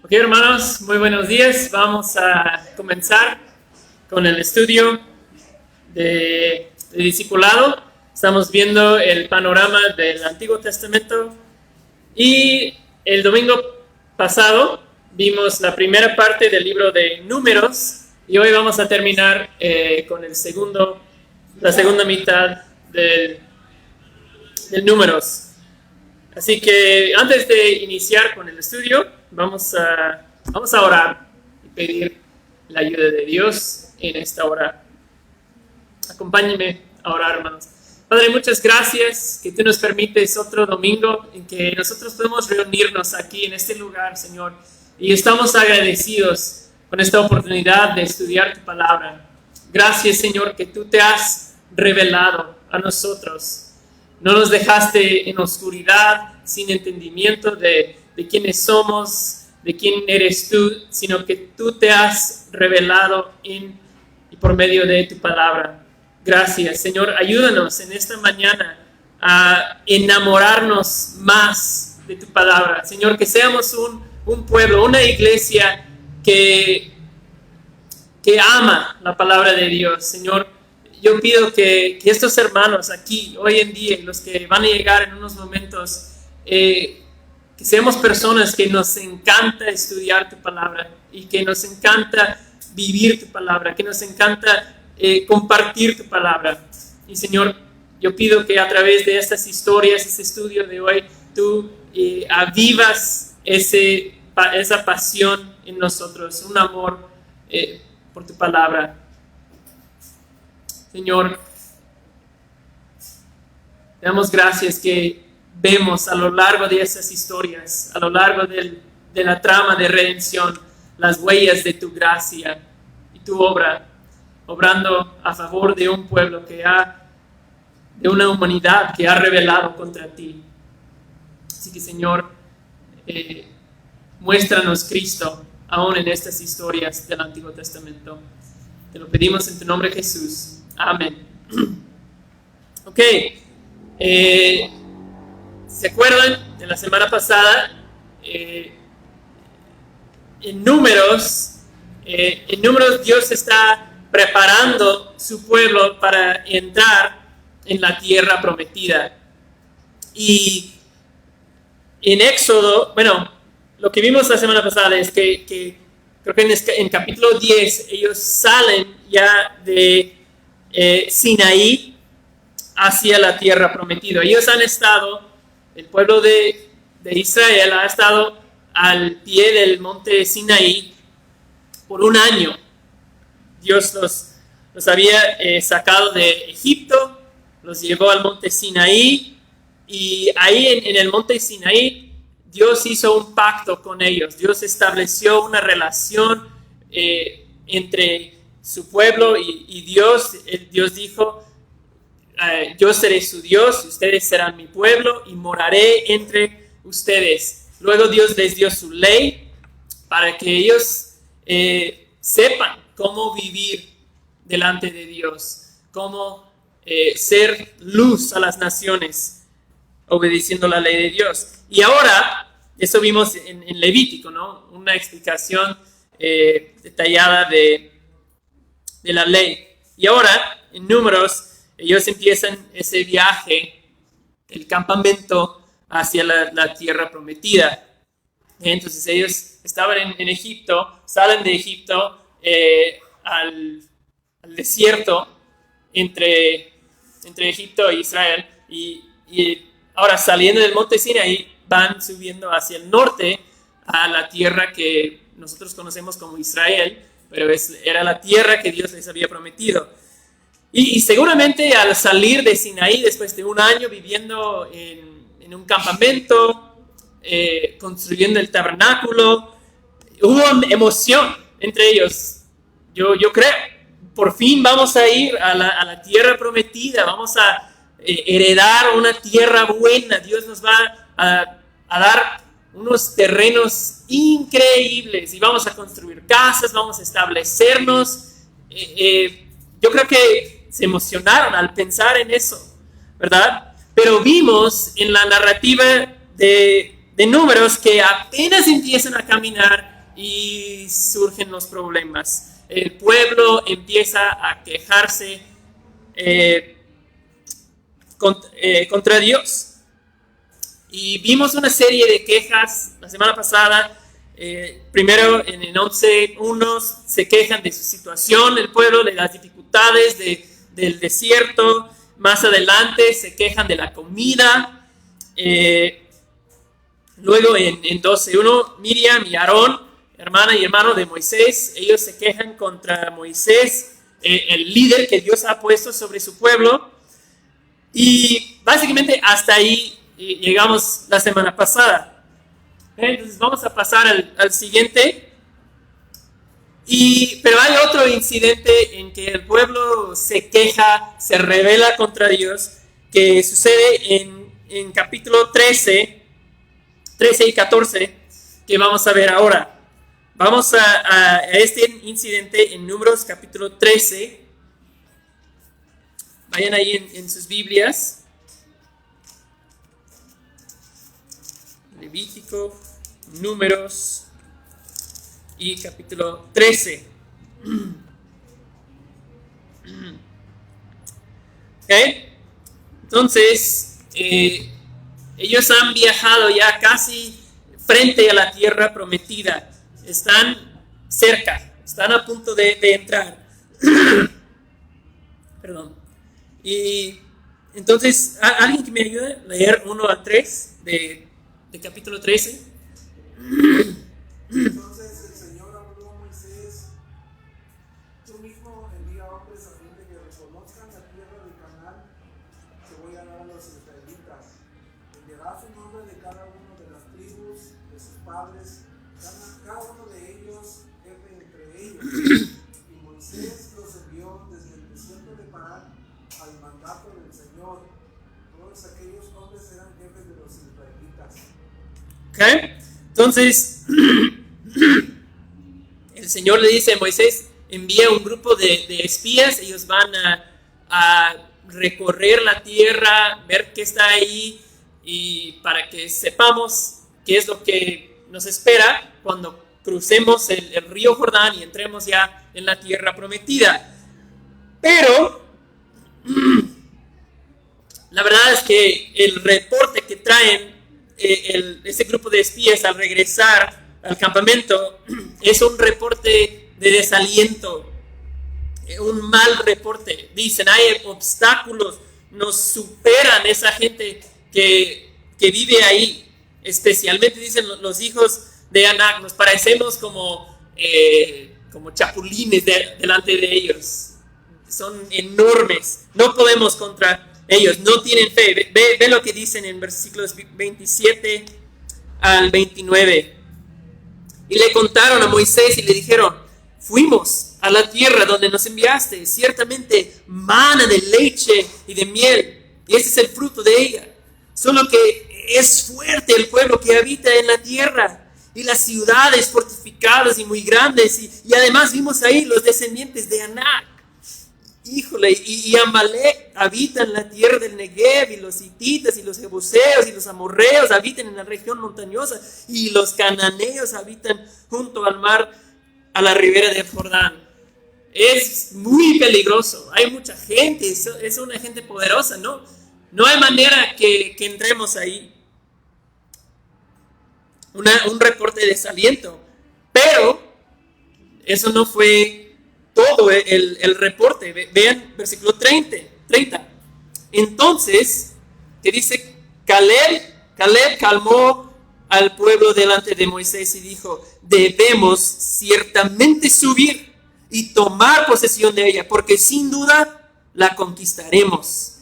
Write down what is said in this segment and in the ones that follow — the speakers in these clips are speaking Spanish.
Ok, hermanos, muy buenos días. Vamos a comenzar con el estudio de discipulado. Estamos viendo el panorama del Antiguo Testamento y el domingo pasado vimos la primera parte del libro de Números y hoy vamos a terminar con la segunda mitad del Números. Así que antes de iniciar con el estudio, vamos a orar y pedir la ayuda de Dios en esta hora. Acompáñenme a orar, hermanos. Padre, muchas gracias que tú nos permites otro domingo en que nosotros podemos reunirnos aquí en este lugar, Señor. Y estamos agradecidos con esta oportunidad de estudiar tu palabra. Gracias, Señor, que tú te has revelado a nosotros. No nos dejaste en oscuridad, sin entendimiento de quiénes somos, de quién eres tú, sino que tú te has revelado en y por medio de tu palabra. Gracias, Señor. Ayúdanos en esta mañana a enamorarnos más de tu palabra. Señor, que seamos un pueblo, una iglesia que ama la palabra de Dios. Señor, yo pido que estos hermanos aquí, hoy en día, los que van a llegar en unos momentos, que seamos personas que nos encanta estudiar tu palabra y que nos encanta vivir tu palabra, que nos encanta compartir tu palabra. Y Señor, yo pido que a través de estas historias, este estudio de hoy, tú avivas esa pasión en nosotros, un amor por tu palabra. Señor, te damos gracias que vemos a lo largo de esas historias, a lo largo de la trama de redención, las huellas de tu gracia y tu obra, obrando a favor de un pueblo de una humanidad que ha rebelado contra ti. Así que, Señor, muéstranos Cristo aún en estas historias del Antiguo Testamento. Te lo pedimos en tu nombre, Jesús. Amén. Ok. ¿Se acuerdan de la semana pasada? En Números Dios está preparando su pueblo para entrar en la tierra prometida. Y en Éxodo, lo que vimos la semana pasada es que creo que en capítulo 10 ellos salen ya de Sinaí hacia la tierra prometida. Ellos han estado, el pueblo de Israel ha estado al pie del monte Sinaí por un año. Dios los había sacado de Egipto, los llevó al monte Sinaí y ahí en el monte Sinaí Dios hizo un pacto con ellos. Dios estableció una relación entre su pueblo y Dios. Dios dijo, yo seré su Dios, ustedes serán mi pueblo y moraré entre ustedes. Luego Dios les dio su ley para que ellos sepan cómo vivir delante de Dios, cómo ser luz a las naciones, obedeciendo la ley de Dios. Y ahora, eso vimos en Levítico, ¿no? Una explicación detallada de la ley. Y ahora, en Números, ellos empiezan ese viaje, el campamento hacia la tierra prometida. Entonces ellos estaban en Egipto, salen de Egipto al desierto entre Egipto e Israel y ahora saliendo del monte Sinaí van subiendo hacia el norte a la tierra que nosotros conocemos como Israel, pero era la tierra que Dios les había prometido. Y seguramente al salir de Sinaí, después de un año viviendo en un campamento, construyendo el tabernáculo, hubo emoción entre ellos. Yo creo, por fin vamos a ir a la tierra prometida, vamos a heredar una tierra buena. Dios nos va a dar unos terrenos increíbles y vamos a construir casas, vamos a establecernos. Yo creo que se emocionaron al pensar en eso, ¿verdad? Pero vimos en la narrativa de de Números que apenas empiezan a caminar y surgen los problemas. El pueblo empieza a quejarse contra Dios. Y vimos una serie de quejas la semana pasada. Primero en el 11:1 se quejan de su situación, el pueblo, de las dificultades del desierto. Más adelante se quejan de la comida. Luego en 12:1 Miriam y Aarón, hermana y hermano de Moisés, ellos se quejan contra Moisés, el líder que Dios ha puesto sobre su pueblo. Y básicamente hasta ahí llegamos la semana pasada. Entonces vamos a pasar al siguiente. Pero hay otro incidente en que el pueblo se queja, se rebela contra Dios, que sucede en capítulo 13 y 14, que vamos a ver ahora. Vamos a este incidente en Números capítulo 13. Vayan ahí en sus Biblias. Levítico, Números y capítulo 13. ¿Okay? Entonces, ellos han viajado ya casi frente a la tierra prometida. Están cerca, están a punto de entrar. Perdón. Y entonces, ¿alguien que me ayude a leer 1 al 3 de capítulo 13? Entonces el Señor habló a Moisés: tú mismo envía hombres a fin de que reconozcan la tierra de Canaán que voy a dar a los israelitas. Enviarás un nombre de cada uno de las tribus de sus padres, cada uno de ellos jefe entre ellos. Y Moisés los envió desde el desierto de Parán al mandato del Señor. Todos aquellos hombres eran jefes de los israelitas. ¿Okay? Entonces, el Señor le dice a Moisés: envía un grupo de espías. Ellos van a recorrer la tierra, ver qué está ahí, y para que sepamos qué es lo que nos espera cuando crucemos el río Jordán y entremos ya en la tierra prometida. Pero la verdad es que el reporte que traen ese grupo de espías al regresar al campamento es un reporte de desaliento, un mal reporte. Dicen: hay obstáculos, nos superan esa gente que vive ahí. Especialmente dicen los hijos de Anak: nos parecemos como chapulines delante de ellos. Son enormes, no podemos contra ellos, no tienen fe. Ve lo que dicen en versículos 27 al 29. Y le contaron a Moisés y le dijeron: fuimos a la tierra donde nos enviaste, ciertamente mana de leche y de miel, y ese es el fruto de ella. Solo que es fuerte el pueblo que habita en la tierra, y las ciudades fortificadas y muy grandes, y además vimos ahí los descendientes de Anak. Híjole, y Amalek habita en la tierra del Negev, y los hititas y los jebuseos y los amorreos habitan en la región montañosa, y los cananeos habitan junto al mar, a la ribera del Jordán. Es muy peligroso, hay mucha gente, es una gente poderosa, no hay manera que entremos ahí. Un reporte de desaliento. Pero eso no fue todo el reporte. Vean versículo 30. Entonces, que dice: Caleb calmó al pueblo delante de Moisés y dijo: debemos ciertamente subir y tomar posesión de ella, porque sin duda la conquistaremos.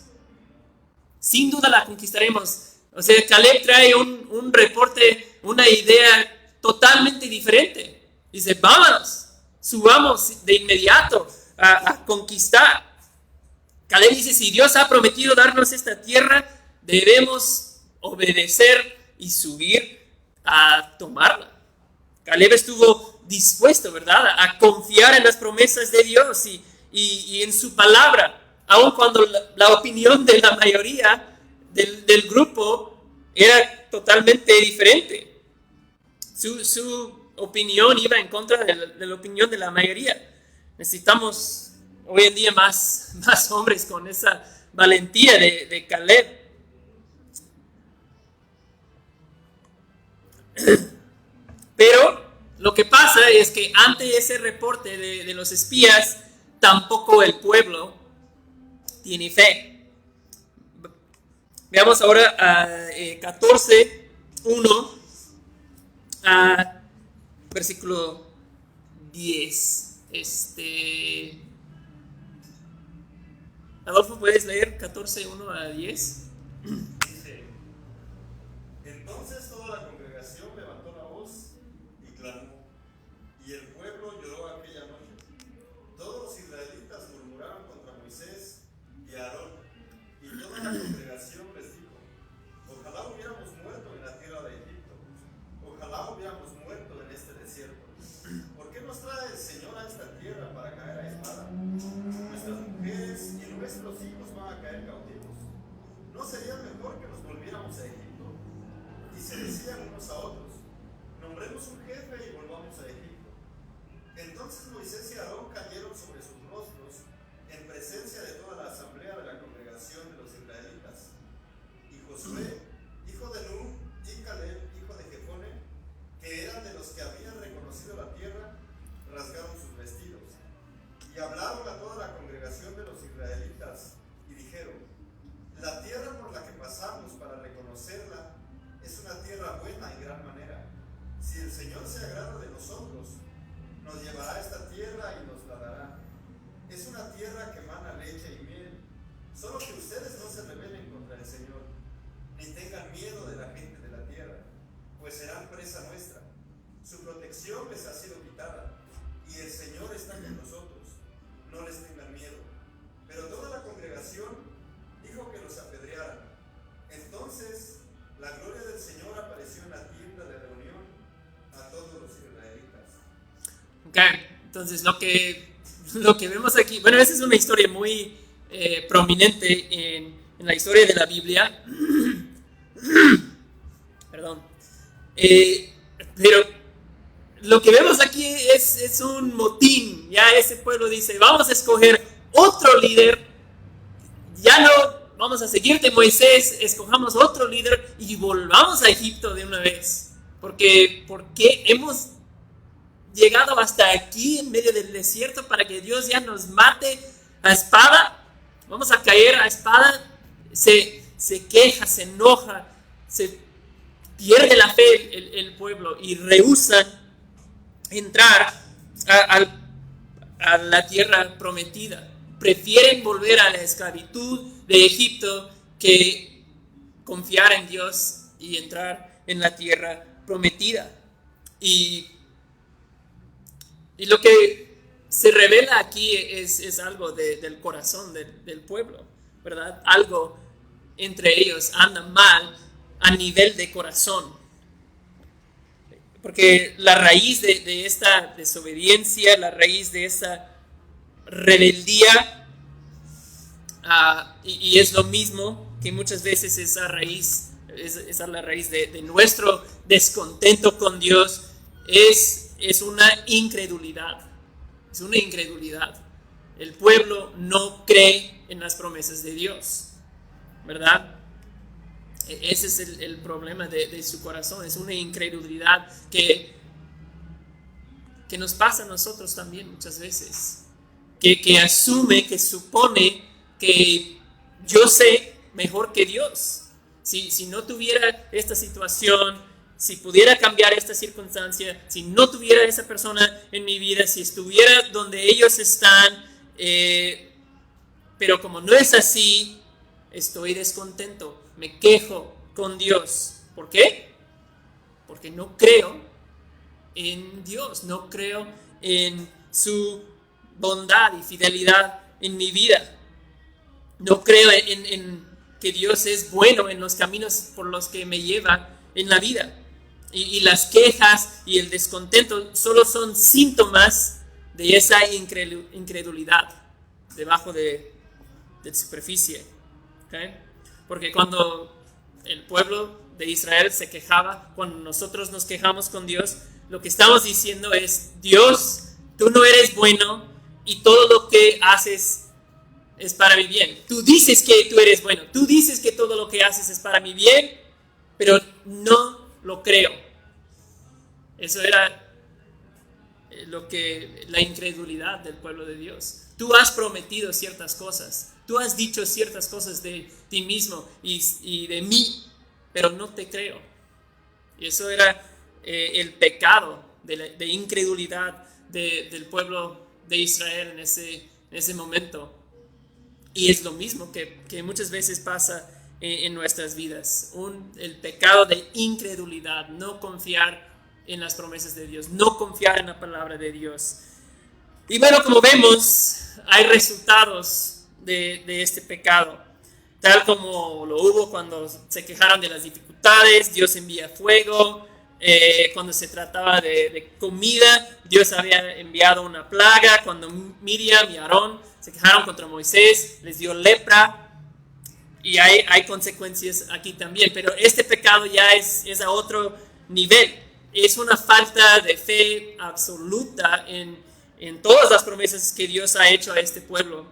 Sin duda la conquistaremos. O sea, Caleb trae un reporte, una idea totalmente diferente. Dice: vámonos, subamos de inmediato a conquistar. Caleb dice: si Dios ha prometido darnos esta tierra, debemos obedecer y subir a tomarla. Caleb estuvo dispuesto, ¿verdad?, a confiar en las promesas de Dios y en su palabra, aun cuando la opinión de la mayoría del grupo era totalmente diferente. Su opinión iba en contra de la opinión de la mayoría. Necesitamos hoy en día más hombres con esa valentía de Caleb. Pero lo que pasa es que ante ese reporte de los espías, tampoco el pueblo tiene fe. Veamos ahora a 14:1 a versículo 10. Adolfo, ¿puedes leer 14:1 a 10? Dice: Entonces toda la congregación levantó la voz y clamó, y el pueblo lloró aquella noche. Todos los israelitas murmuraron contra Moisés y Aarón, y toda la congregación les dijo: Ojalá hubiéramos muerto en la tierra de Egipto, ojalá hubiéramos muerto en este desierto. ¿Por qué nos trae el Señor a esta tierra para caer a espada? Nuestras mujeres y nuestros hijos van a caer cautivos. ¿No sería mejor que nos volviéramos a Egipto? Y se decían unos a otros: nombremos un jefe y volvamos a Egipto. Entonces Moisés y Aarón cayeron sobre sus rostros en presencia de toda la asamblea de la congregación de los israelitas. Y Josué, hijo de Nun, y Caleb, hijo de Jefone, que eran de los que habían reconocido la tierra, rasgaron sus vestidos. Y hablaron a toda la congregación de los israelitas y dijeron: la tierra por la que pasamos para reconocerla es una tierra buena en gran manera. Si el Señor se agrada de nosotros, nos llevará a esta tierra y nos la dará. Es una tierra que emana leche y miel. Solo que ustedes no se rebelen contra el Señor, ni tengan miedo de la gente de la tierra, pues serán presa nuestra. Su protección les ha sido quitada, y el Señor está con nosotros. No les tengan miedo. Pero toda la congregación dijo que los apedrearan. Entonces la gloria del Señor apareció en la tienda de reunión a todos los israelitas. Ok, entonces lo que vemos aquí, bueno, esa es una historia muy prominente en la historia de la Biblia. Perdón. Pero lo que vemos aquí es un motín. Ya ese pueblo dice: vamos a escoger otro líder. Ya no vamos a seguirte, Moisés. Escojamos otro líder y volvamos a Egipto de una vez. Porque hemos llegado hasta aquí en medio del desierto para que Dios ya nos mate a espada. Vamos a caer a espada. Se queja, se enoja, se pierde la fe el pueblo y rehúsan entrar a la tierra prometida. Prefieren volver a la esclavitud de Egipto que confiar en Dios y entrar en la tierra prometida. Y lo que se revela aquí es algo del corazón del pueblo, ¿verdad? Algo entre ellos anda mal a nivel de corazón. Porque la raíz de esta desobediencia, la raíz de esa rebeldía, y es lo mismo que muchas veces esa raíz, esa es la raíz de nuestro descontento con Dios, es una incredulidad. Es una incredulidad. El pueblo no cree en las promesas de Dios, ¿verdad? Ese es el problema de su corazón. Es una incredulidad que nos pasa a nosotros también muchas veces. Que asume, que supone que yo sé mejor que Dios. Si no tuviera esta situación, si pudiera cambiar esta circunstancia, si no tuviera esa persona en mi vida, si estuviera donde ellos están, pero como no es así, estoy descontento, me quejo con Dios. ¿Por qué? Porque no creo en Dios, no creo en su bondad y fidelidad en mi vida. No creo en que Dios es bueno en los caminos por los que me lleva en la vida. Y las quejas y el descontento solo son síntomas de esa incredulidad debajo de superficie. ¿Okay? Porque cuando el pueblo de Israel se quejaba, cuando nosotros nos quejamos con Dios, lo que estamos diciendo es: Dios, tú no eres bueno y todo lo que haces es para mi bien. Tú dices que tú eres bueno, tú dices que todo lo que haces es para mi bien, pero no lo creo. Eso era la incredulidad del pueblo de Dios. Tú has prometido ciertas cosas, tú has dicho ciertas cosas de ti mismo y de mí, pero no te creo. Y eso era el pecado de incredulidad del pueblo de Israel en ese momento. Y es lo mismo que muchas veces pasa en nuestras vidas. El pecado de incredulidad, no confiar en las promesas de Dios, no confiar en la palabra de Dios. Y bueno, como vemos, hay resultados de este pecado. Tal como lo hubo cuando se quejaron de las dificultades, Dios envía fuego. Cuando se trataba de comida, Dios había enviado una plaga. Cuando Miriam y Aarón se quejaron contra Moisés, les dio lepra. Y hay consecuencias aquí también. Pero este pecado ya es a otro nivel. Es una falta de fe absoluta en todas las promesas que Dios ha hecho a este pueblo.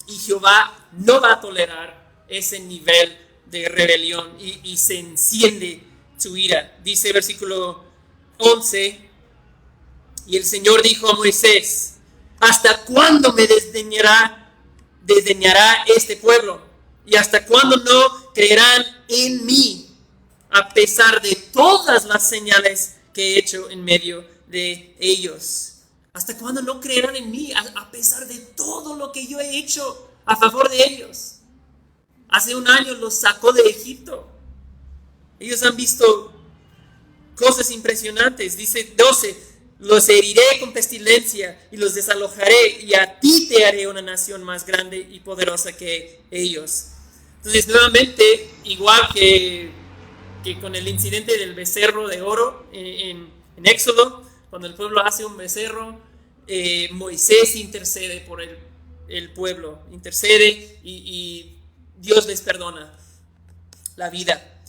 Y Jehová no va a tolerar ese nivel de rebelión y se enciende su ira. Dice versículo 11: y el Señor dijo a Moisés: ¿hasta cuándo me desdeñará este pueblo? ¿Y hasta cuándo no creerán en mí, a pesar de todas las señales que he hecho en medio de ellos? ¿Hasta cuándo no creerán en mí, a pesar de todo lo que yo he hecho a favor de ellos? Hace un año los sacó de Egipto. Ellos han visto cosas impresionantes. Dice 12: los heriré con pestilencia y los desalojaré, y a ti te haré una nación más grande y poderosa que ellos. Entonces, nuevamente, igual que con el incidente del becerro de oro en Éxodo, cuando el pueblo hace un becerro, Moisés intercede por el pueblo, intercede y Dios les perdona la vida.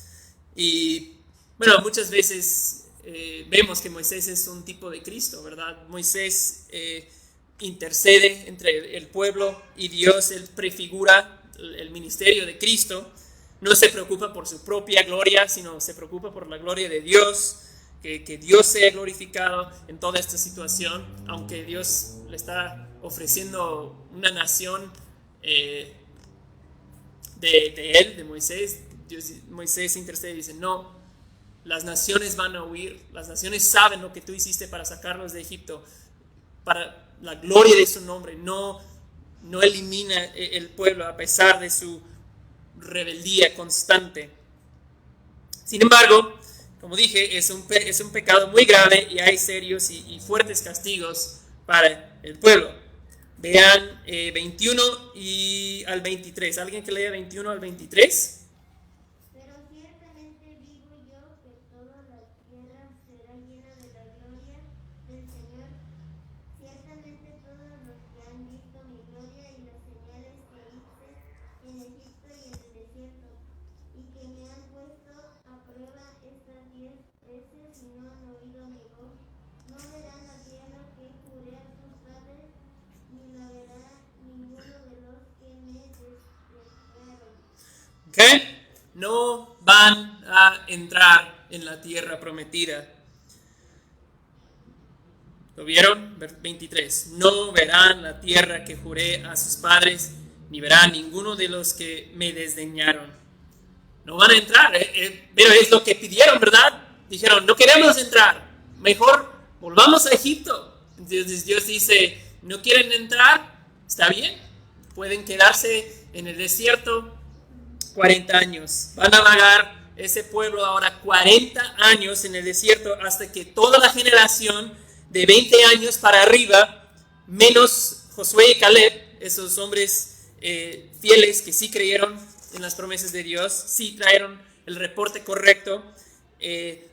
Y bueno, muchas veces vemos que Moisés es un tipo de Cristo, ¿verdad? Moisés intercede entre el pueblo y Dios. Él prefigura el ministerio de Cristo. No se preocupa por su propia gloria, sino se preocupa por la gloria de Dios, que Dios sea glorificado en toda esta situación. Aunque Dios le está ofreciendo una nación de él, de Moisés, Moisés intercede y dice: no, las naciones van a huir, las naciones saben lo que tú hiciste para sacarlos de Egipto, para la gloria de su nombre. No elimina el pueblo a pesar de su rebeldía constante. Sin embargo, como dije, es un pecado muy grave y hay serios y fuertes castigos para el pueblo. Vean 21 y al 23. ¿Alguien que lea 21 al 23? Pero ciertamente digo yo que toda la tierra será llena de la gloria del Señor. Ciertamente todos los que han visto mi gloria y las señales que hice en Egipto y en el desierto, y que me han puesto a prueba estas 10 veces y no han oído mi voz, no verán la tierra que juré a sus padres, ni la verá ninguno de los que me despreciaron. ¿Okay? No van a entrar en la tierra prometida. ¿Lo vieron? 23. No verán la tierra que juré a sus padres, ni verán ninguno de los que me desdeñaron. No van a entrar, pero es lo que pidieron, ¿verdad? Dijeron: no queremos entrar, mejor volvamos a Egipto. Entonces Dios dice: no quieren entrar, está bien, pueden quedarse en el desierto 40 años. Van a vagar ese pueblo ahora 40 años en el desierto, hasta que toda la generación de 20 años para arriba, menos Josué y Caleb, esos hombres fieles que sí creyeron en las promesas de Dios, sí trajeron el reporte correcto,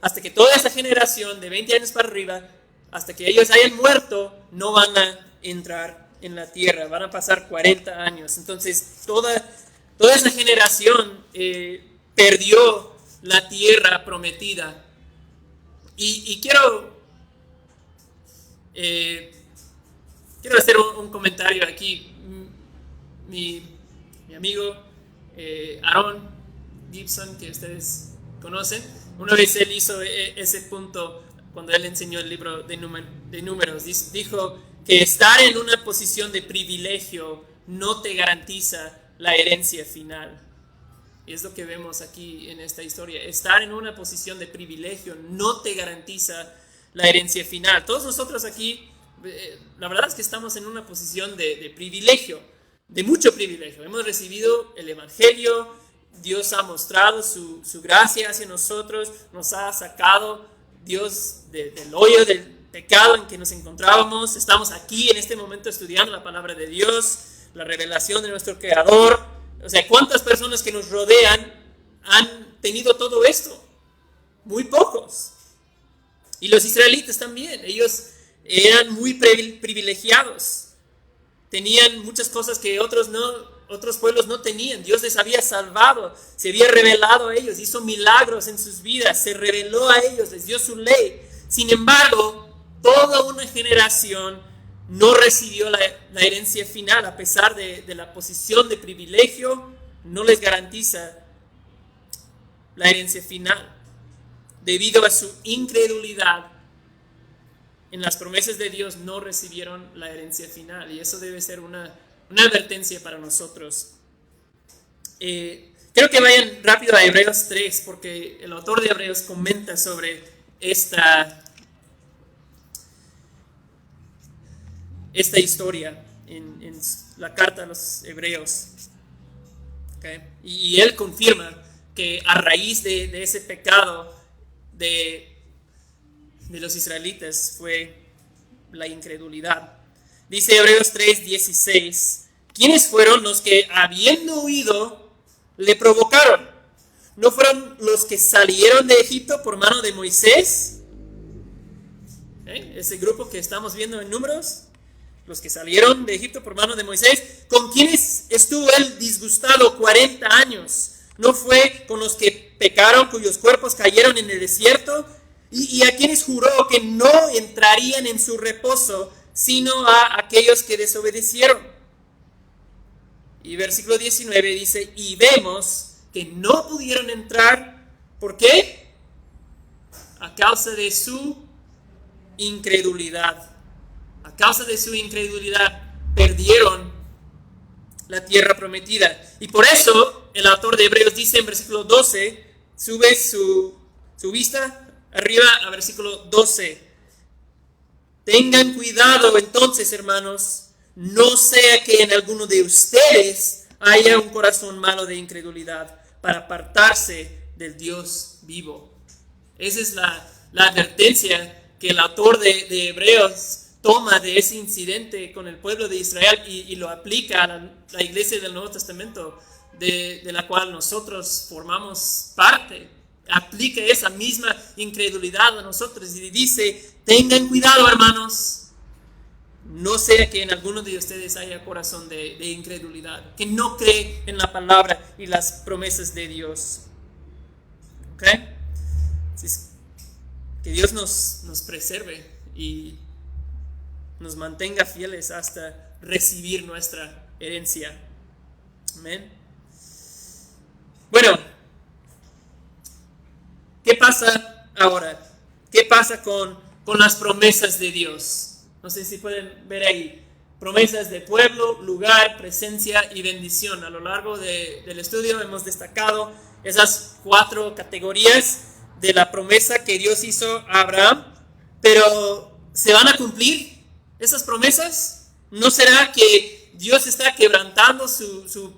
hasta que toda esa generación de 20 años para arriba, hasta que ellos hayan muerto, no van a entrar en la tierra. Van a pasar 40 años. Entonces toda esa generación perdió la tierra prometida. Y quiero hacer un comentario aquí. Mi amigo Aaron Gibson, que ustedes conocen, una vez él hizo ese punto cuando él enseñó el libro de Números. Dijo que estar en una posición de privilegio no te garantiza la herencia final. Y es lo que vemos aquí en esta historia. Estar en una posición de privilegio no te garantiza la herencia final. Todos nosotros aquí, la verdad es que estamos en una posición de privilegio, de mucho privilegio. Hemos recibido el Evangelio, Dios ha mostrado su gracia hacia nosotros, nos ha sacado Dios del hoyo del pecado en que nos encontrábamos. Estamos aquí en este momento estudiando la palabra de Dios, la revelación de nuestro Creador. O sea, ¿cuántas personas que nos rodean han tenido todo esto? Muy pocos. Y los israelitas también. Ellos eran muy privilegiados. Tenían muchas cosas que otros pueblos no tenían. Dios les había salvado, se había revelado a ellos, hizo milagros en sus vidas, se reveló a ellos, les dio su ley. Sin embargo, toda una generación no recibió la herencia final. A pesar de la posición de privilegio, no les garantiza la herencia final, debido a su incredulidad en las promesas de Dios. No recibieron la herencia final, y eso debe ser una advertencia para nosotros. Quiero que vayan rápido a Hebreos 3, porque el autor de Hebreos comenta sobre esta historia en la carta a los Hebreos. ¿Okay? Y él confirma que a raíz de ese pecado de los israelitas fue la incredulidad. Dice Hebreos 3:16: ¿quiénes fueron los que, habiendo huido, le provocaron? ¿No fueron los que salieron de Egipto por mano de Moisés? Ese grupo que estamos viendo en Números, los que salieron de Egipto por mano de Moisés, ¿con quienes estuvo él disgustado 40 años? ¿No fue con los que pecaron, cuyos cuerpos cayeron en el desierto? ¿Y a quienes juró que no entrarían en su reposo, sino a aquellos que desobedecieron? Y versículo 19 dice: y vemos que no pudieron entrar. ¿Por qué? A causa de su incredulidad. A causa de su incredulidad perdieron la tierra prometida. Y por eso el autor de Hebreos dice en versículo 12, sube su vista arriba a versículo 12: tengan cuidado entonces, hermanos, no sea que en alguno de ustedes haya un corazón malo de incredulidad, para apartarse del Dios vivo. Esa es la advertencia que el autor de Hebreos toma de ese incidente con el pueblo de Israel y lo aplica a la iglesia del Nuevo Testamento, de la cual nosotros formamos parte. Aplica esa misma incredulidad a nosotros y dice: tengan cuidado, hermanos, no sea que en alguno de ustedes haya corazón de incredulidad, que no cree en la palabra y las promesas de Dios. ¿Ok? Que Dios nos preserve y nos mantenga fieles hasta recibir nuestra herencia. Amén. Bueno, ¿qué pasa ahora? ¿Qué pasa con las promesas de Dios? No sé si pueden ver ahí. Promesas de pueblo, lugar, presencia y bendición. A lo largo del estudio hemos destacado esas 4 categorías de la promesa que Dios hizo a Abraham. Pero ¿se van a cumplir esas promesas? ¿No será que Dios está quebrantando su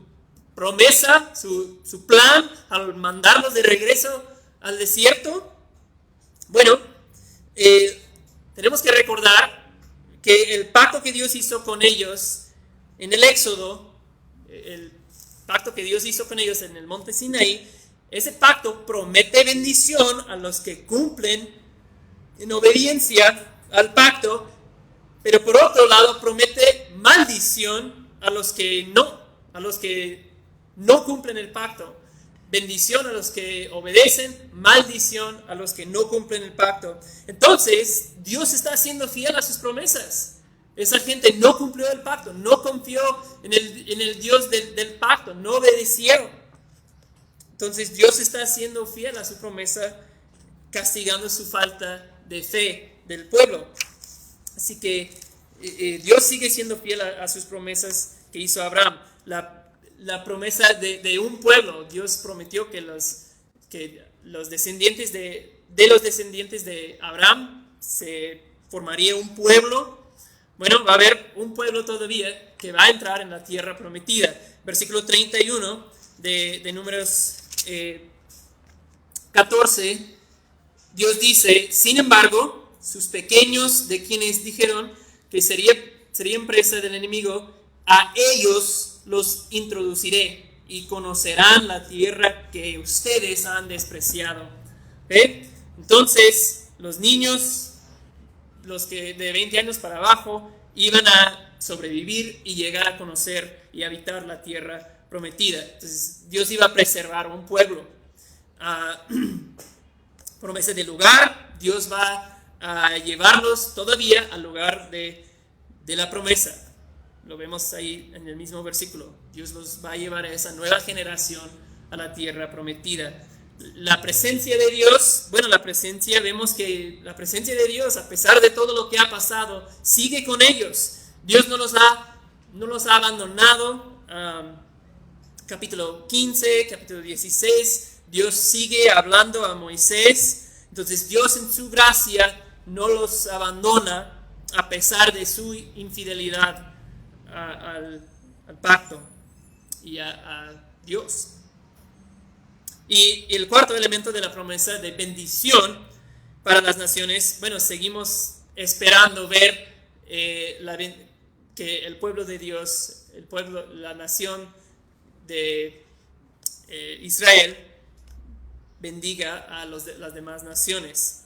promesa, su plan, al mandarlos de regreso al desierto? Bueno, tenemos que recordar que el pacto que Dios hizo con ellos en el Éxodo, el pacto que Dios hizo con ellos en el monte Sinaí, ese pacto promete bendición a los que cumplen en obediencia al pacto, pero por otro lado promete maldición a los que no cumplen el pacto. bendición a los que obedecen, maldición a los que no cumplen el pacto. Entonces, Dios está siendo fiel a sus promesas. Esa gente no cumplió el pacto, no confió en el Dios del pacto, no obedecieron. Entonces, Dios está siendo fiel a su promesa, castigando su falta de fe del pueblo. Así que Dios sigue siendo fiel a sus promesas que hizo Abraham. La promesa de un pueblo, Dios prometió que los descendientes de los descendientes de Abraham se formaría un pueblo. Bueno, va a haber un pueblo todavía que va a entrar en la tierra prometida. Versículo 31 de Números 14, Dios dice: sin embargo, sus pequeños, de quienes dijeron que serían presa del enemigo, a ellos los introduciré y conocerán la tierra que ustedes han despreciado. ¿Okay? Entonces, los niños, los que de 20 años para abajo, iban a sobrevivir y llegar a conocer y habitar la tierra prometida. Entonces, Dios iba a preservar un pueblo. Promesa del lugar, Dios va a llevarlos todavía al lugar de la promesa. Lo vemos ahí en el mismo versículo. Dios los va a llevar a esa nueva generación a la tierra prometida. La presencia de Dios, vemos que la presencia de Dios, a pesar de todo lo que ha pasado, sigue con ellos. Dios no los ha abandonado. Capítulo 15, capítulo 16, Dios sigue hablando a Moisés. Entonces Dios en su gracia no los abandona a pesar de su infidelidad al pacto y a Dios. Y el cuarto elemento de la promesa de bendición para las naciones, seguimos esperando ver que el pueblo de Dios, la nación de Israel, bendiga a las demás naciones.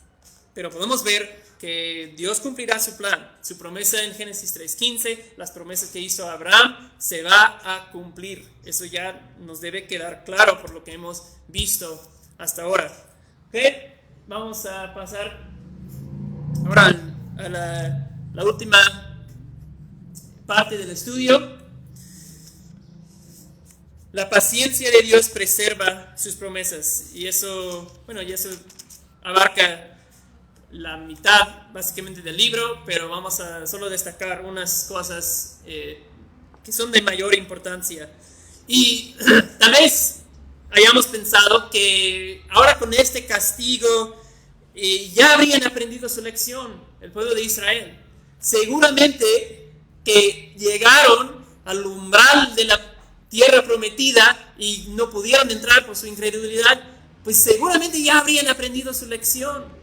Pero podemos ver que Dios cumplirá su plan, su promesa en Génesis 3:15, las promesas que hizo Abraham se va a cumplir. Eso ya nos debe quedar claro por lo que hemos visto hasta ahora. ¿Okay? Vamos a pasar ahora a la última parte del estudio. La paciencia de Dios preserva sus promesas, y eso abarca la mitad básicamente del libro, pero vamos a solo destacar unas cosas que son de mayor importancia. Y tal vez hayamos pensado que ahora con este castigo ya habrían aprendido su lección el pueblo de Israel. Seguramente que llegaron al umbral de la tierra prometida y no pudieron entrar por su incredulidad, pues seguramente ya habrían aprendido su lección.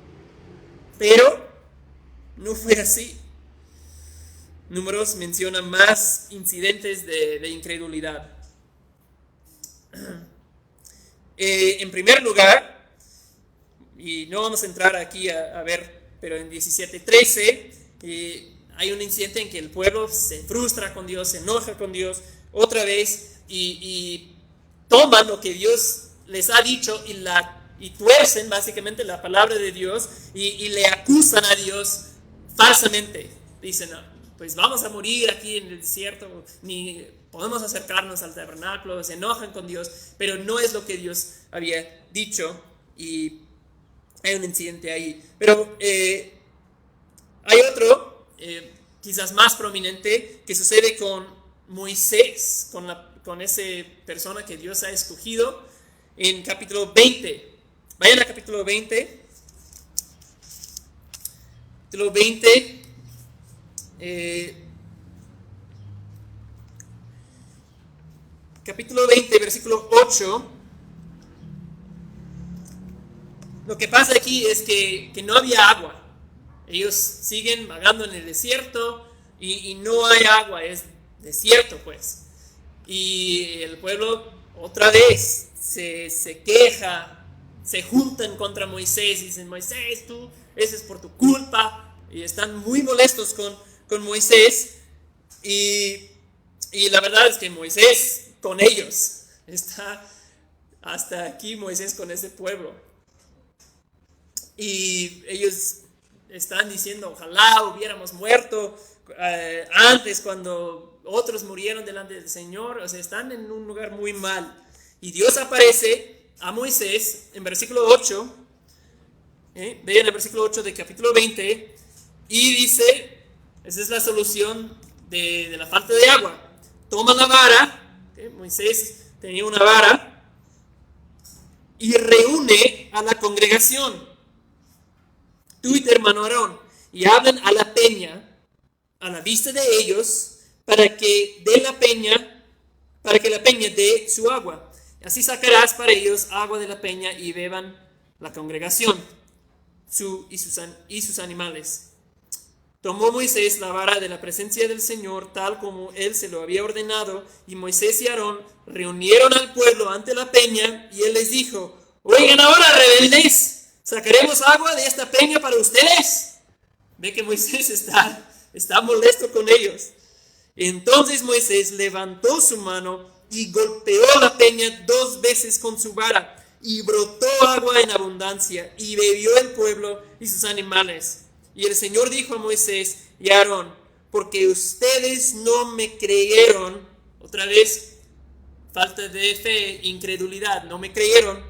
Pero no fue así. Números menciona más incidentes de incredulidad. En primer lugar, y no vamos a entrar aquí a ver, pero en 17:13 hay un incidente en que el pueblo se frustra con Dios, se enoja con Dios otra vez y toman lo que Dios les ha dicho y tuercen básicamente la palabra de Dios y le acusan a Dios falsamente. Dicen: no, pues vamos a morir aquí en el desierto, ni podemos acercarnos al tabernáculo. Se enojan con Dios, pero no es lo que Dios había dicho, y hay un incidente ahí. Pero hay otro, quizás más prominente, que sucede con Moisés, con esa persona que Dios ha escogido, en capítulo 20. Vayan a capítulo 20. Capítulo 20. Capítulo 20, versículo 8. Lo que pasa aquí es que no había agua. Ellos siguen vagando en el desierto y no hay agua, es desierto pues. Y el pueblo otra vez se queja, se juntan contra Moisés y dicen: Moisés, eso es por tu culpa. Y están muy molestos con Moisés. Y la verdad es que Moisés con ellos está hasta aquí Moisés con ese pueblo. Y ellos están diciendo, ojalá hubiéramos muerto antes cuando otros murieron delante del Señor. O sea, están en un lugar muy mal. Y Dios aparece a Moisés en versículo 8. Vean el versículo 8 de capítulo 20. Y dice, esa es la solución de la falta de agua. Toma la vara. Moisés tenía una vara. Y reúne a la congregación, tú y tu hermano Aarón, y hablan a la peña, a la vista de ellos, para que la peña dé su agua. Así sacarás para ellos agua de la peña y beban la congregación y sus animales. Tomó Moisés la vara de la presencia del Señor, tal como él se lo había ordenado, y Moisés y Aarón reunieron al pueblo ante la peña, y él les dijo, oigan ahora, rebeldes, ¿sacaremos agua de esta peña para ustedes? Ve que Moisés está molesto con ellos. Entonces Moisés levantó su mano y golpeó la peña 2 veces con su vara, y brotó agua en abundancia, y bebió el pueblo y sus animales. Y el Señor dijo a Moisés y a Aarón, porque ustedes no me creyeron, otra vez, falta de fe, incredulidad, no me creyeron,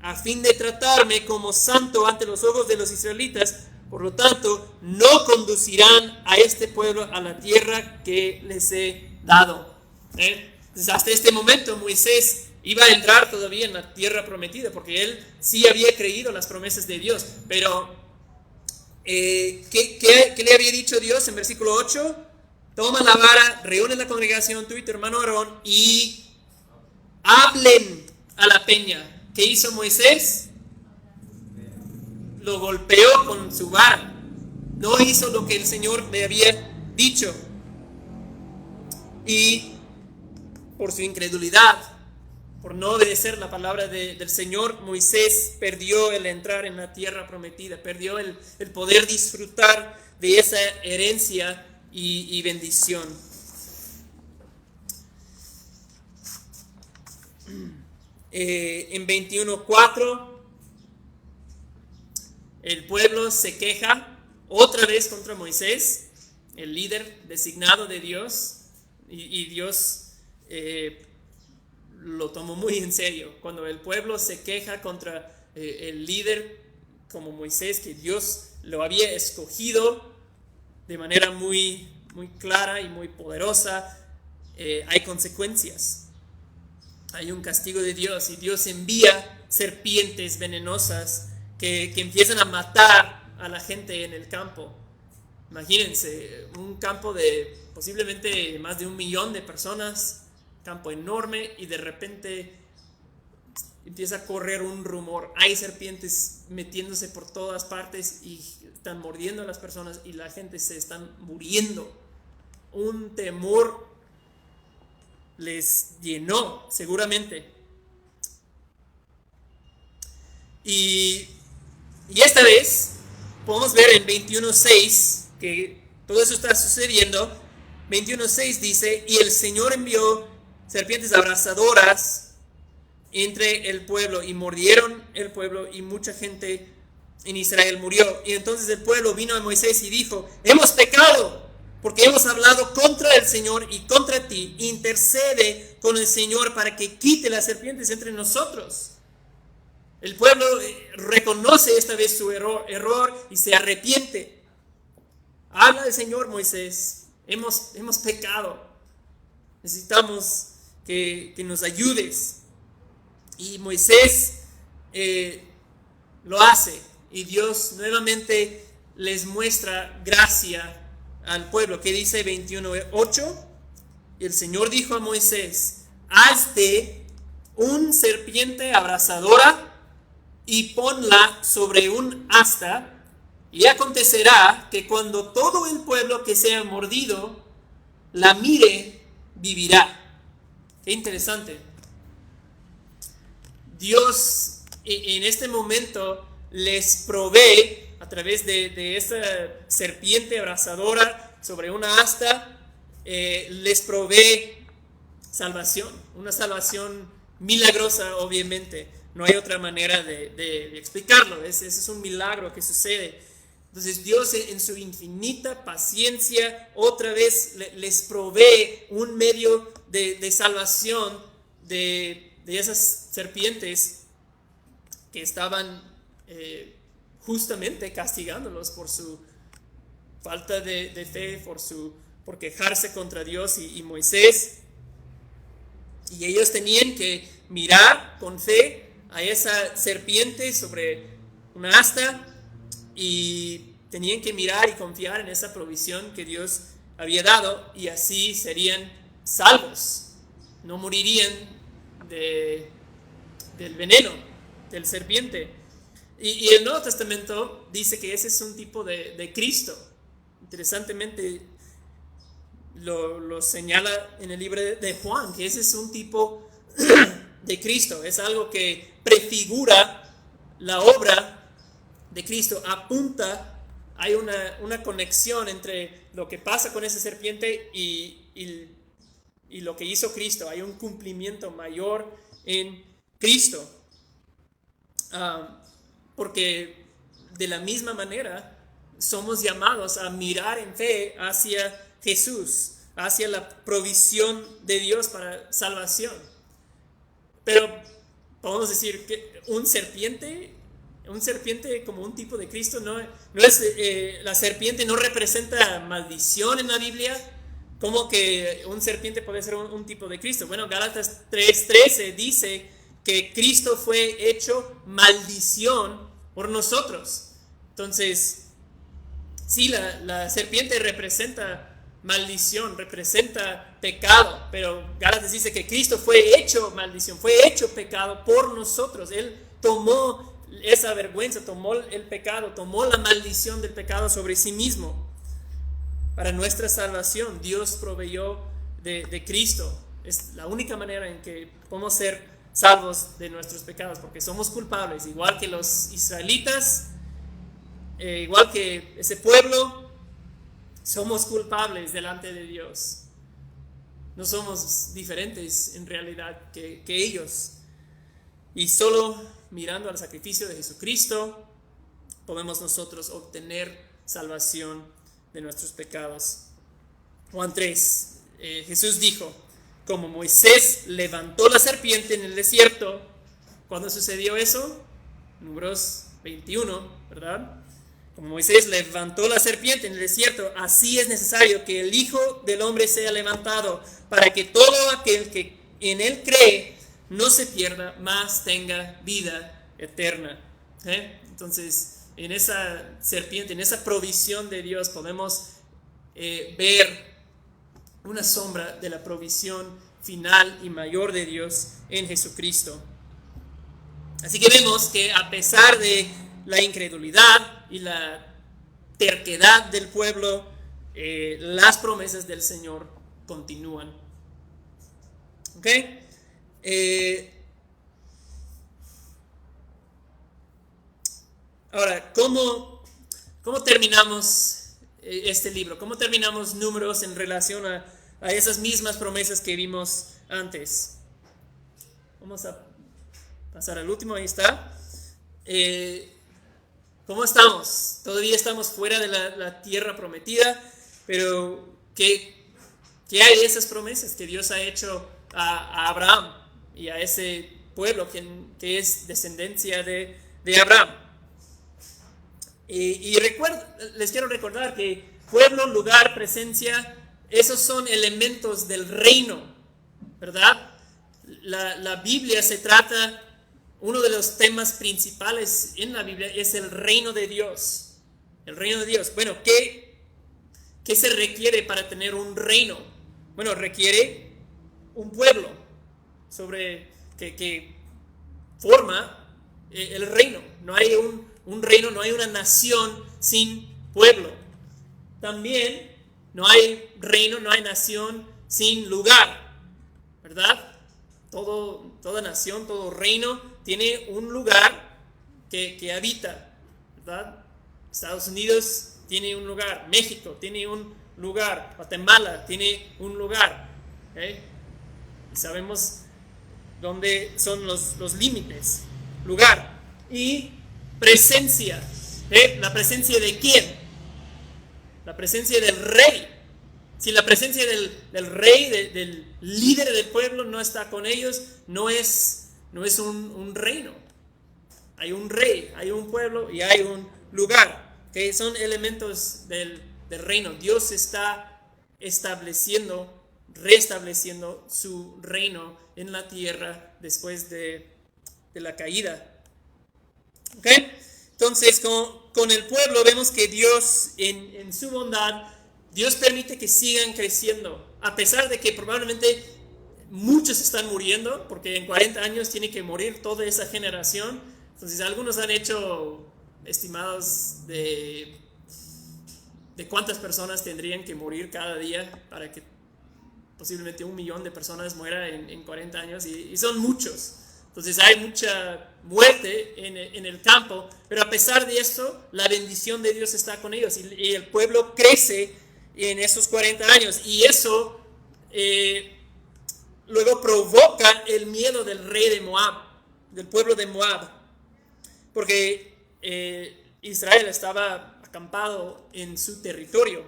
a fin de tratarme como santo ante los ojos de los israelitas, por lo tanto, no conducirán a este pueblo a la tierra que les he dado. Entonces, hasta este momento Moisés iba a entrar todavía en la tierra prometida, porque él sí había creído las promesas de Dios, pero ¿qué le había dicho Dios en versículo 8? Toma la vara, reúne la congregación, tú y tu hermano Aarón, y hablen a la peña. ¿Qué hizo Moisés? Lo golpeó con su vara. No hizo lo que el Señor le había dicho. Y por su incredulidad, por no obedecer la palabra del Señor, Moisés perdió el entrar en la tierra prometida, perdió el poder disfrutar de esa herencia y bendición. En 21:4 el pueblo se queja otra vez contra Moisés, el líder designado de Dios, y Dios lo tomó muy en serio. Cuando el pueblo se queja contra el líder como Moisés, que Dios lo había escogido de manera muy, muy clara y muy poderosa, hay consecuencias. Hay un castigo de Dios, y Dios envía serpientes venenosas que empiezan a matar a la gente en el campo. Imagínense, un campo de posiblemente más de 1 millón de personas, campo enorme, y de repente empieza a correr un rumor. Hay serpientes metiéndose por todas partes y están mordiendo a las personas, y la gente se están muriendo. Un temor les llenó seguramente. Y esta vez podemos ver en 21:6 que todo eso está sucediendo. 21:6 dice, y el Señor envió serpientes abrasadoras entre el pueblo, y mordieron el pueblo, y mucha gente en Israel murió. Y entonces el pueblo vino a Moisés y dijo, hemos pecado, porque hemos hablado contra el Señor y contra ti. Intercede con el Señor para que quite las serpientes entre nosotros. El pueblo reconoce esta vez su error y se arrepiente. Habla del Señor, Moisés. Hemos pecado. Necesitamos que nos ayudes. Y Moisés lo hace. Y Dios nuevamente les muestra gracia al pueblo. Que dice 21:8. Y el Señor dijo a Moisés, hazte un serpiente abrasadora y ponla sobre un asta, y acontecerá que cuando todo el pueblo que sea mordido la mire, vivirá. Qué interesante. Dios en este momento les provee a través de esta serpiente abrasadora sobre una asta, les provee salvación, una salvación milagrosa, obviamente. No hay otra manera de explicarlo. Ese es un milagro que sucede. Entonces Dios en su infinita paciencia otra vez les provee un medio de salvación de esas serpientes que estaban justamente castigándolos por su falta de fe, por quejarse contra Dios y Moisés. Y ellos tenían que mirar con fe a esa serpiente sobre una asta y tenían que mirar y confiar en esa provisión que Dios había dado, y así serían salvos. No morirían del veneno del serpiente. Y el Nuevo Testamento dice que ese es un tipo de Cristo. Interesantemente lo señala en el libro de Juan, que ese es un tipo de Cristo. Es algo que prefigura la obra de Cristo, apunta, hay una conexión entre lo que pasa con esa serpiente y lo que hizo Cristo. Hay un cumplimiento mayor en Cristo. Porque de la misma manera somos llamados a mirar en fe hacia Jesús, hacia la provisión de Dios para salvación. Pero podemos decir que un serpiente como un tipo de Cristo no es, la serpiente no representa maldición en la Biblia. ¿Cómo que un serpiente puede ser un tipo de Cristo? Bueno, Gálatas 3:13 dice que Cristo fue hecho maldición por nosotros. Entonces, sí, la serpiente representa maldición, representa pecado, pero Gálatas dice que Cristo fue hecho maldición, fue hecho pecado por nosotros. Él tomó esa vergüenza, tomó el pecado, tomó la maldición del pecado sobre sí mismo. Para nuestra salvación, Dios proveyó de Cristo. Es la única manera en que podemos ser salvos de nuestros pecados, porque somos culpables, igual que los israelitas, igual que ese pueblo, somos culpables delante de Dios. No somos diferentes en realidad que ellos. Y solo mirando al sacrificio de Jesucristo podemos nosotros obtener salvación de nuestros pecados. Juan 3, Jesús dijo: como Moisés levantó la serpiente en el desierto. ¿Cuándo sucedió eso? Números 21, ¿verdad? Como Moisés levantó la serpiente en el desierto, así es necesario que el Hijo del Hombre sea levantado, para que todo aquel que en él cree no se pierda, mas tenga vida eterna. Entonces, en esa serpiente, en esa provisión de Dios, podemos ver una sombra de la provisión final y mayor de Dios en Jesucristo. Así que vemos que a pesar de la incredulidad y la terquedad del pueblo, las promesas del Señor continúan. ¿Ok? Ahora, ¿cómo terminamos este libro? ¿Cómo terminamos Números en relación a esas mismas promesas que vimos antes? Vamos a pasar al último, ahí está. ¿Cómo estamos? Todavía estamos fuera de la tierra prometida, pero ¿qué hay de esas promesas que Dios ha hecho a Abraham y a ese pueblo que es descendencia de Abraham? Y les quiero recordar que pueblo, lugar, presencia, esos son elementos del reino, ¿verdad? La Biblia se trata, uno de los temas principales en la Biblia es el reino de Dios. El reino de Dios. Bueno, ¿qué se requiere para tener un reino? Bueno, requiere un pueblo que forma el reino. No hay un reino, no hay una nación sin pueblo. También no hay reino, no hay nación sin lugar, ¿verdad? Toda nación, todo reino tiene un lugar que habita, ¿verdad? Estados Unidos tiene un lugar, México tiene un lugar, Guatemala tiene un lugar. Y sabemos donde son los límites, lugar. Y presencia. ¿La presencia de quién? La presencia del rey. Si la presencia del rey, del líder del pueblo no está con ellos, no es un reino. Hay un rey, hay un pueblo y hay un lugar, que son elementos del reino. Dios está restableciendo su reino en la tierra después de la caída. ¿Ok? Entonces, con el pueblo vemos que Dios, en su bondad, Dios permite que sigan creciendo, a pesar de que probablemente muchos están muriendo, porque en 40 años tiene que morir toda esa generación. Entonces, algunos han hecho estimados de cuántas personas tendrían que morir cada día para que posiblemente 1 millón de personas mueran en 40 años, y son muchos. Entonces hay mucha muerte en el campo, pero a pesar de esto, la bendición de Dios está con ellos, y el pueblo crece en esos 40 años, y eso luego provoca el miedo del rey de Moab, del pueblo de Moab, porque Israel estaba acampado en su territorio.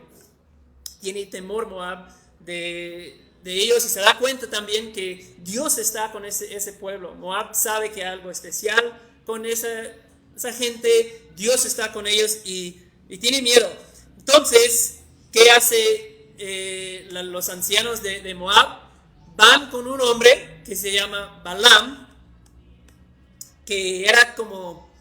Tiene temor Moab de ellos, y se da cuenta también que Dios está con ese pueblo. Moab sabe que hay algo especial con esa gente. Dios está con ellos y tiene miedo. Entonces, ¿qué hace los ancianos de Moab? Van con un hombre que se llama Balaam, que era como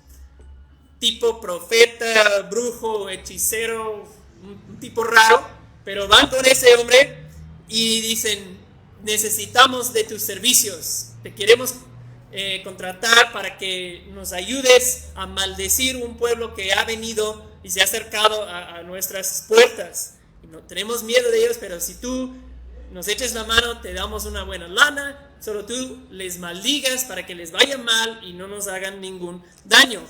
tipo profeta, brujo, hechicero, un tipo raro, pero van con ese hombre y dicen: necesitamos de tus servicios, te queremos contratar para que nos ayudes a maldecir un pueblo que ha venido y se ha acercado a nuestras puertas. Y no tenemos miedo de ellos, pero si tú nos eches la mano, te damos una buena lana, solo tú les maldigas para que les vaya mal y no nos hagan ningún daño.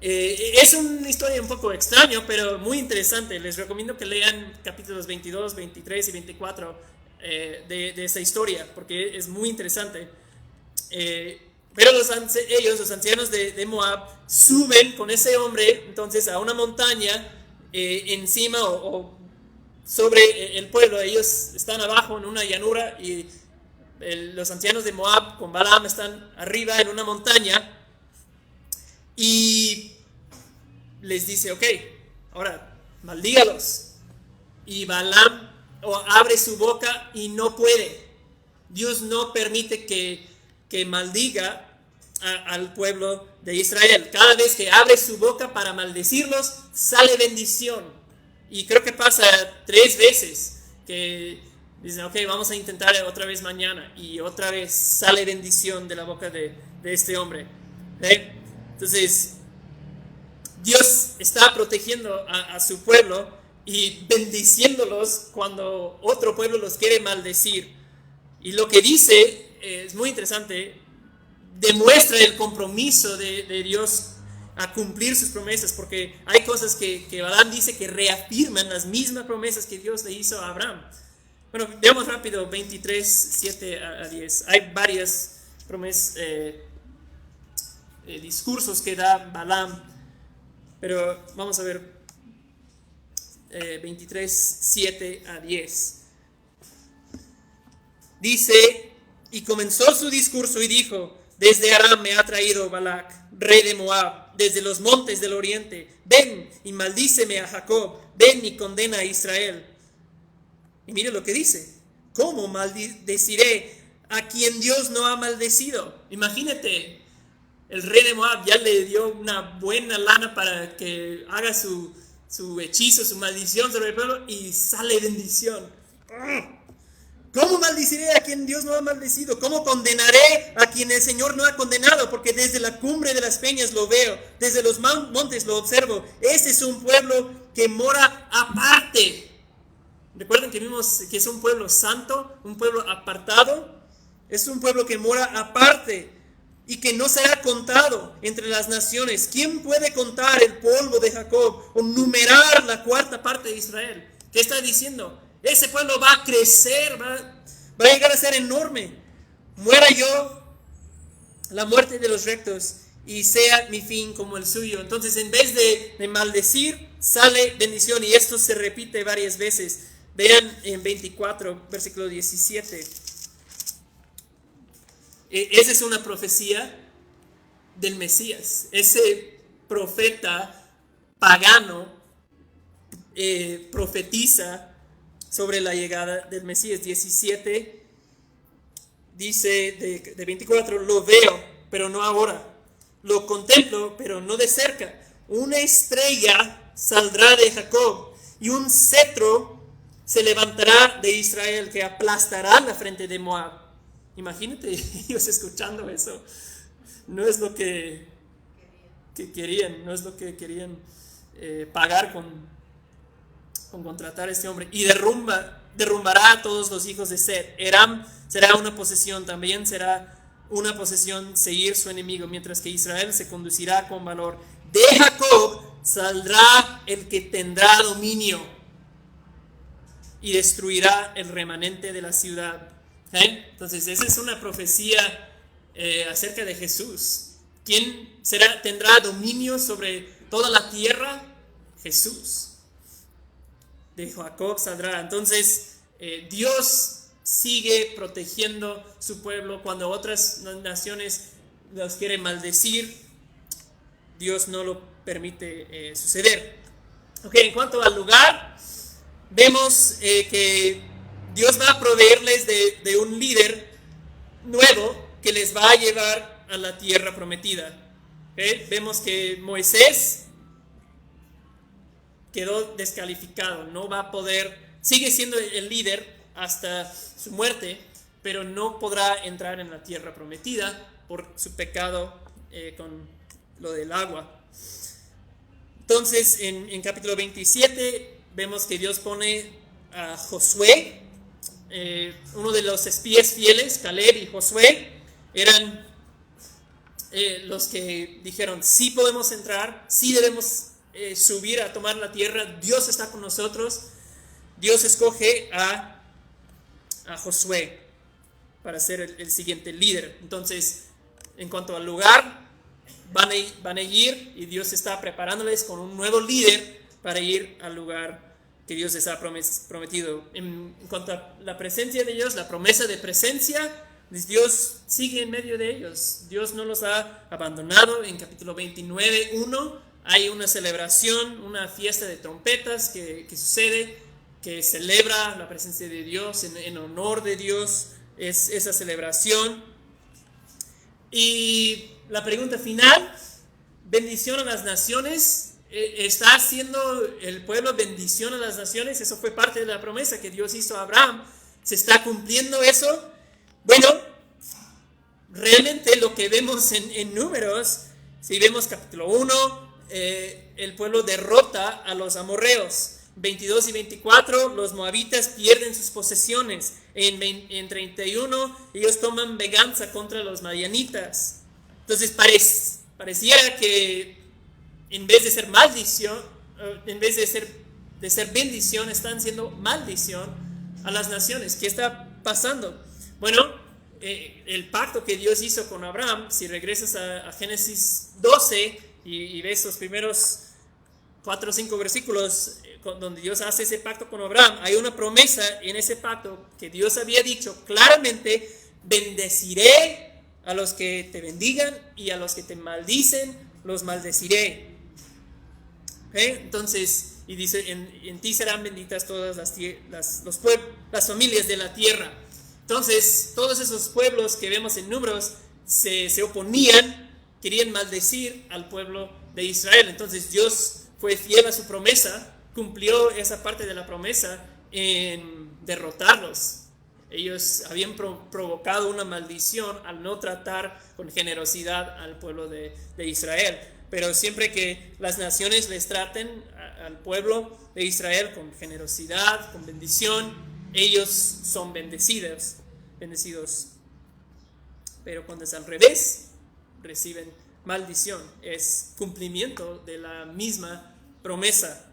Es una historia un poco extraña, pero muy interesante. Les recomiendo que lean capítulos 22, 23 y 24 de esa historia, porque es muy interesante. Pero los ancianos de Moab, suben con ese hombre entonces a una montaña encima o sobre el pueblo. Ellos están abajo en una llanura, y los ancianos de Moab con Balaam están arriba en una montaña, y les dice: ok, ahora maldígalos. Y Balaam abre su boca y no puede. Dios no permite que maldiga al pueblo de Israel. Cada vez que abre su boca para maldecirlos, sale bendición. Y creo que pasa 3 veces que dicen: ok, vamos a intentar otra vez mañana, y otra vez sale bendición de la boca de este hombre. Entonces, Dios está protegiendo a su pueblo y bendiciéndolos cuando otro pueblo los quiere maldecir. Y lo que dice es muy interesante, demuestra el compromiso de Dios a cumplir sus promesas, porque hay cosas que Balaam dice que reafirman las mismas promesas que Dios le hizo a Abraham. Bueno, veamos rápido 23, 7 a 10. Hay varias promesas, discursos que da Balaam, pero vamos a ver 23, 7 a 10. Dice: y comenzó su discurso y dijo: desde Aram me ha traído Balac, rey de Moab, desde los montes del oriente. Ven y maldíceme a Jacob, ven y condena a Israel. Y mire lo que dice: ¿cómo maldeciré a quien Dios no ha maldecido? Imagínate, el rey de Moab ya le dio una buena lana para que haga su hechizo, su maldición sobre el pueblo, y sale bendición. ¿Cómo maldeciré a quien Dios no ha maldecido? ¿Cómo condenaré a quien el Señor no ha condenado? Porque desde la cumbre de las peñas lo veo, desde los montes lo observo. Este es un pueblo que mora aparte. Recuerden que vimos que es un pueblo santo, un pueblo apartado. Es un pueblo que mora aparte y que no será contado entre las naciones. ¿Quién puede contar el polvo de Jacob o numerar la 4ª parte de Israel? ¿Qué está diciendo? Ese pueblo va a crecer, va a llegar a ser enorme. Muera yo la muerte de los rectos y sea mi fin como el suyo. Entonces, en vez de maldecir, sale bendición, y esto se repite varias veces. Vean en 24, versículo 17. Esa es una profecía del Mesías. Ese profeta pagano profetiza sobre la llegada del Mesías. 17 dice de 24: lo veo, pero no ahora. Lo contemplo, pero no de cerca. Una estrella saldrá de Jacob y un cetro se levantará de Israel, que aplastará la frente de Moab. Imagínate ellos escuchando eso. No es lo que querían, no es lo que querían pagar con contratar a este hombre. Y derrumbará a todos los hijos de Set. Eram será una posesión, también será una posesión seguir su enemigo, mientras que Israel se conducirá con valor. De Jacob saldrá el que tendrá dominio y destruirá el remanente de la ciudad. Entonces, esa es una profecía acerca de Jesús. ¿Quién tendrá dominio sobre toda la tierra? Jesús. De Jacob saldrá. Entonces, Dios sigue protegiendo su pueblo. Cuando otras naciones los quieren maldecir, Dios no lo permite suceder. En cuanto al lugar, vemos que Dios va a proveerles de un líder nuevo que les va a llevar a la tierra prometida. Vemos que Moisés quedó descalificado, no va a poder, sigue siendo el líder hasta su muerte, pero no podrá entrar en la tierra prometida por su pecado con lo del agua. Entonces, en capítulo 27 vemos que Dios pone a Josué, uno de los espías fieles. Caleb y Josué eran los que dijeron: sí podemos entrar, sí debemos subir a tomar la tierra, Dios está con nosotros. Dios escoge a Josué para ser el siguiente líder. Entonces, en cuanto al lugar, van a ir, y Dios está preparándoles con un nuevo líder para ir al lugar que Dios les ha prometido. En cuanto a la presencia de Dios, la promesa de presencia, Dios sigue en medio de ellos. Dios no los ha abandonado. En capítulo 29, 1, hay una celebración, una fiesta de trompetas que sucede, que celebra la presencia de Dios, en honor de Dios, es esa celebración. Y la pregunta final: bendición a las naciones. ¿Está haciendo el pueblo bendición a las naciones? Eso fue parte de la promesa que Dios hizo a Abraham. ¿Se está cumpliendo eso? Bueno, realmente lo que vemos en Números, si vemos capítulo 1, el pueblo derrota a los amorreos. 22 y 24, los moabitas pierden sus posesiones. En 31, ellos toman venganza contra los madianitas. Entonces pareciera que en vez de ser maldición, en vez de ser bendición, están siendo maldición a las naciones. ¿Qué está pasando? Bueno, el pacto que Dios hizo con Abraham, si regresas a Génesis 12 y ves los primeros 4 o 5 versículos donde Dios hace ese pacto con Abraham, hay una promesa en ese pacto que Dios había dicho claramente: bendeciré a los que te bendigan y a los que te maldicen los maldeciré. Entonces, y dice: en ti serán benditas todas las familias de la tierra. Entonces, todos esos pueblos que vemos en Números se oponían, querían maldecir al pueblo de Israel. Entonces Dios fue fiel a su promesa, cumplió esa parte de la promesa en derrotarlos. Ellos habían provocado una maldición al no tratar con generosidad al pueblo de Israel. Pero siempre que las naciones les traten al pueblo de Israel con generosidad, con bendición, ellos son bendecidos. Pero cuando es al revés, reciben maldición. Es cumplimiento de la misma promesa.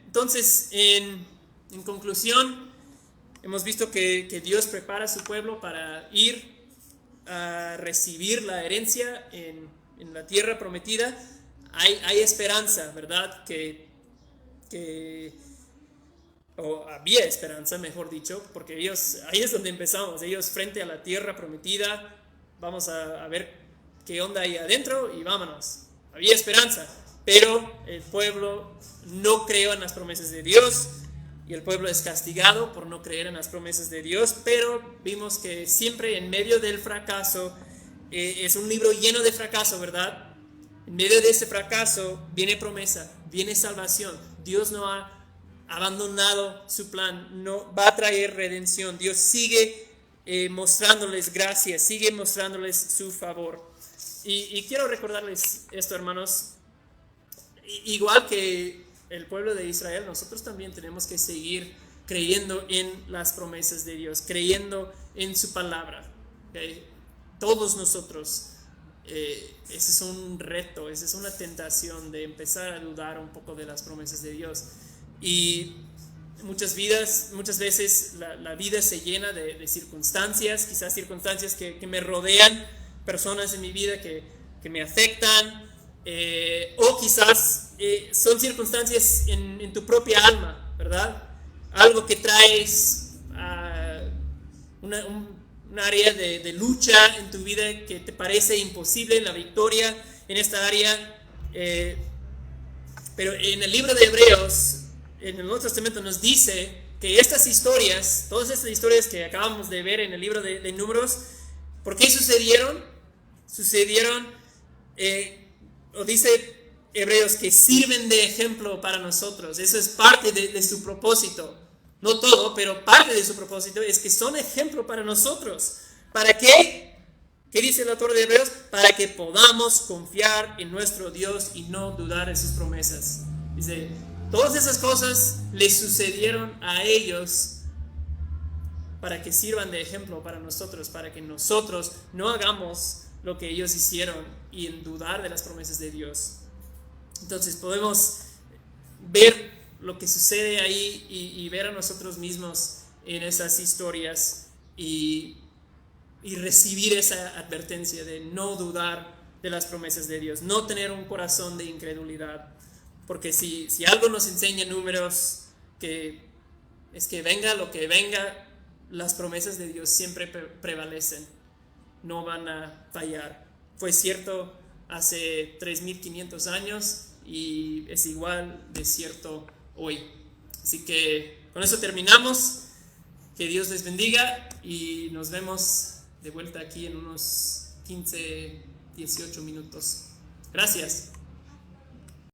Entonces, en conclusión, hemos visto que Dios prepara a su pueblo para ir a recibir la herencia en la tierra prometida, hay esperanza, ¿verdad? O había esperanza, mejor dicho, porque ellos, ahí es donde empezamos, ellos frente a la tierra prometida, vamos a ver qué onda hay adentro y vámonos. Había esperanza, pero el pueblo no creyó en las promesas de Dios y el pueblo es castigado por no creer en las promesas de Dios, pero vimos que siempre en medio del fracaso, es un libro lleno de fracaso, ¿verdad? En medio de ese fracaso viene promesa, viene salvación. Dios no ha abandonado su plan, no va a traer redención. Dios sigue mostrándoles gracia, sigue mostrándoles su favor. Y quiero recordarles esto, hermanos, igual que el pueblo de Israel, nosotros también tenemos que seguir creyendo en las promesas de Dios, creyendo en su palabra. ¿Okay? Todos nosotros, ese es un reto, esa es una tentación de empezar a dudar un poco de las promesas de Dios. Y muchas veces la vida se llena de circunstancias, quizás circunstancias que me rodean, personas en mi vida que me afectan, o quizás son circunstancias en tu propia alma, ¿verdad? Algo que traes un área de lucha en tu vida que te parece imposible, la victoria en esta área. Pero en el libro de Hebreos, en el Nuevo Testamento, nos dice que estas historias, todas estas historias que acabamos de ver en el libro de Números, ¿por qué sucedieron? O dice Hebreos que sirven de ejemplo para nosotros. Eso es parte de su propósito. No todo, pero parte de su propósito es que son ejemplo para nosotros. ¿Para qué? ¿Qué dice el autor de Hebreos? Para que podamos confiar en nuestro Dios y no dudar de sus promesas. Dice, todas esas cosas les sucedieron a ellos para que sirvan de ejemplo para nosotros, para que nosotros no hagamos lo que ellos hicieron y en dudar de las promesas de Dios. Entonces podemos ver lo que sucede ahí y ver a nosotros mismos en esas historias y recibir esa advertencia de no dudar de las promesas de Dios, no tener un corazón de incredulidad. Porque si algo nos enseña Números, que es que venga lo que venga, las promesas de Dios siempre prevalecen, no van a fallar. Fue cierto hace 3.500 años y es igual de cierto hoy. Así que con eso terminamos. Que Dios les bendiga y nos vemos de vuelta aquí en unos 15, 18 minutos. Gracias.